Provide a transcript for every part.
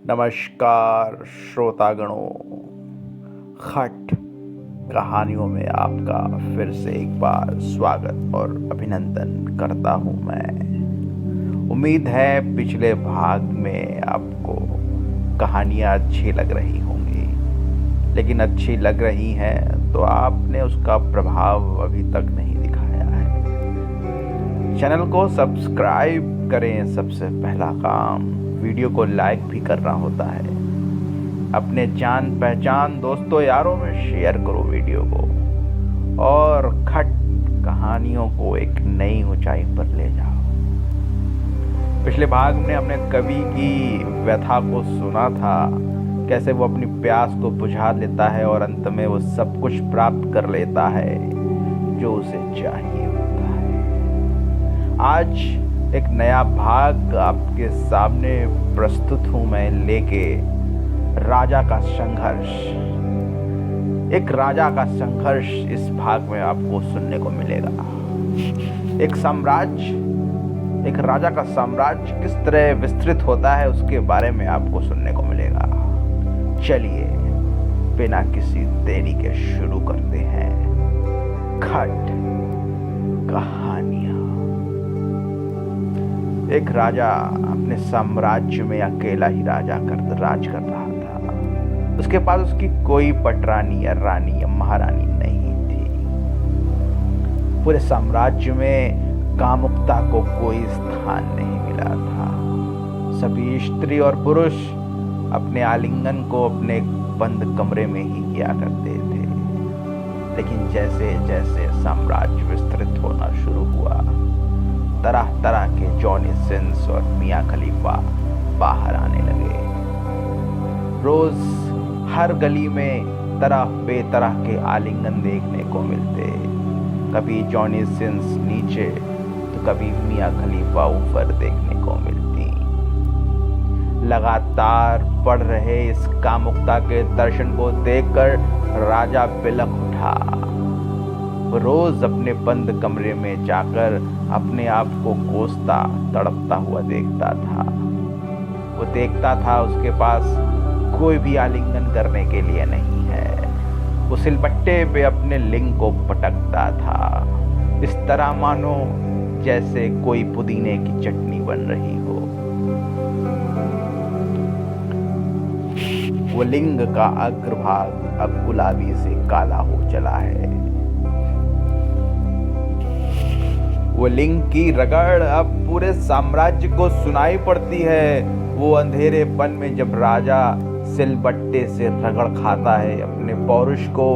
नमस्कार श्रोतागणों, खट कहानियों में आपका फिर से एक बार स्वागत और अभिनंदन करता हूं मैं। उम्मीद है पिछले भाग में आपको कहानियां अच्छी लग रही होंगी, लेकिन अच्छी लग रही हैं तो आपने उसका प्रभाव अभी तक नहीं दिखाया है। चैनल को सब्सक्राइब करें, सबसे पहला काम। वीडियो को लाइक भी करना होता है। अपने जान पहचान दोस्तों यारों में शेयर करो वीडियो को, और खट कहानियों को एक नई ऊंचाई पर ले जाओ। पिछले भाग में हमने कवि की व्यथा को सुना था, कैसे वो अपनी प्यास को बुझा लेता है और अंत में वो सब कुछ प्राप्त कर लेता है जो उसे चाहिए होता है। आज एक नया भाग आपके सामने प्रस्तुत हूं मैं लेके, राजा का संघर्ष। एक राजा का संघर्ष इस भाग में आपको सुनने को मिलेगा। एक राजा का साम्राज्य किस तरह विस्तृत होता है उसके बारे में आपको सुनने को मिलेगा। चलिए बिना किसी देरी के शुरू करते हैं खट कहानियां। एक राजा अपने साम्राज्य में अकेला ही राज कर रहा था। उसके पास उसकी कोई पटरानी या रानी या महारानी नहीं थी। पूरे साम्राज्य में कामुकता को कोई स्थान नहीं मिला था। सभी स्त्री और पुरुष अपने आलिंगन को अपने बंद कमरे में ही किया करते थे। लेकिन जैसे जैसे साम्राज्य विस्तृत होना शुरू हुआ, तरह तरह के जॉनी सिंस और मियां खलीफा बाहर आने लगे। रोज हर गली में तरह बेतरह के आलिंगन देखने को मिलते। कभी जॉनी सिंस नीचे तो कभी मियां खलीफा ऊपर देखने को मिलती। लगातार बढ़ रहे इस कामुकता के दर्शन को देखकर राजा बिलख उठा। रोज अपने बंद कमरे में जाकर अपने आप को कोसता तड़पता हुआ देखता था। वो देखता था उसके पास कोई भी आलिंगन करने के लिए नहीं है। वो सिलबट्टे पे अपने लिंग को पटकता था, इस तरह मानो जैसे कोई पुदीने की चटनी बन रही हो। वो लिंग का अग्रभाग अब गुलाबी से काला हो चला है। वो लिंग की रगड़ अब पूरे साम्राज्य को सुनाई पड़ती है। वो अंधेरेपन में जब राजा सिलबट्टे से रगड़ खाता है अपने पौरुष को,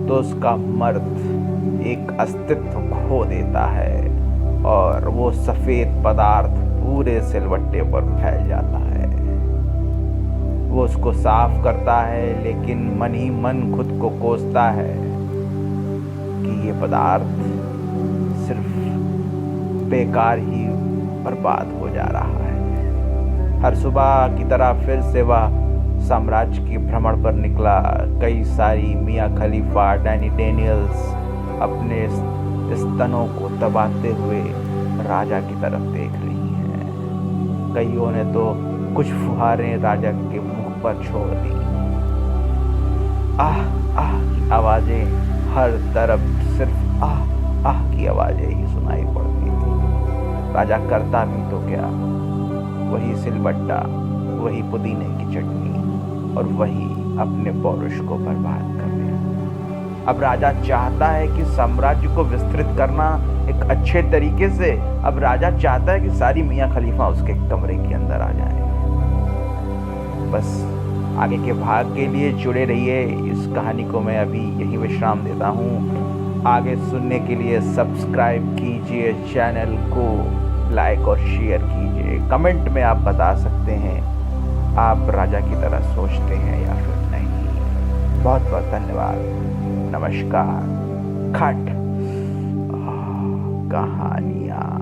तो उसका मर्द एक अस्तित्व खो देता है और वो सफेद पदार्थ पूरे सिलबट्टे पर फैल जाता है। वो उसको साफ करता है, लेकिन मन ही मन खुद को कोसता है कि ये पदार्थ सिर्फ बेकार ही बर्बाद हो जा रहा है। हर सुबह की तरह फिर से वह साम्राज्य के भ्रमण पर निकला। कई सारी मियां खलीफा डैनी डेनियल्स अपने स्तनों को दबाते हुए राजा की तरफ देख रही हैं। कईयों ने तो कुछ फुहारें राजा के मुख पर छोड़ दी। आह आह की आवाजें, हर तरफ सिर्फ आह आह की आवाजें ही सुनाई पड़ती थी। राजा करता भी तो क्या, वही सिलबट्टा, वही पुदीने की चटनी और वही अपने पौरुष को बर्बाद कर दिया। अब राजा चाहता है कि साम्राज्य को विस्तृत करना एक अच्छे तरीके से। अब राजा चाहता है कि सारी मियां खलीफा उसके कमरे के अंदर आ जाए। बस आगे के भाग के लिए जुड़े रहिए। इस कहानी को मैं अभी यही विश्राम देता हूँ। आगे सुनने के लिए सब्सक्राइब कीजिए, चैनल को लाइक और शेयर कीजिए। कमेंट में आप बता सकते हैं आप राजा की तरह सोचते हैं या फिर नहीं। बहुत बहुत धन्यवाद। नमस्कार। खट कहानियां।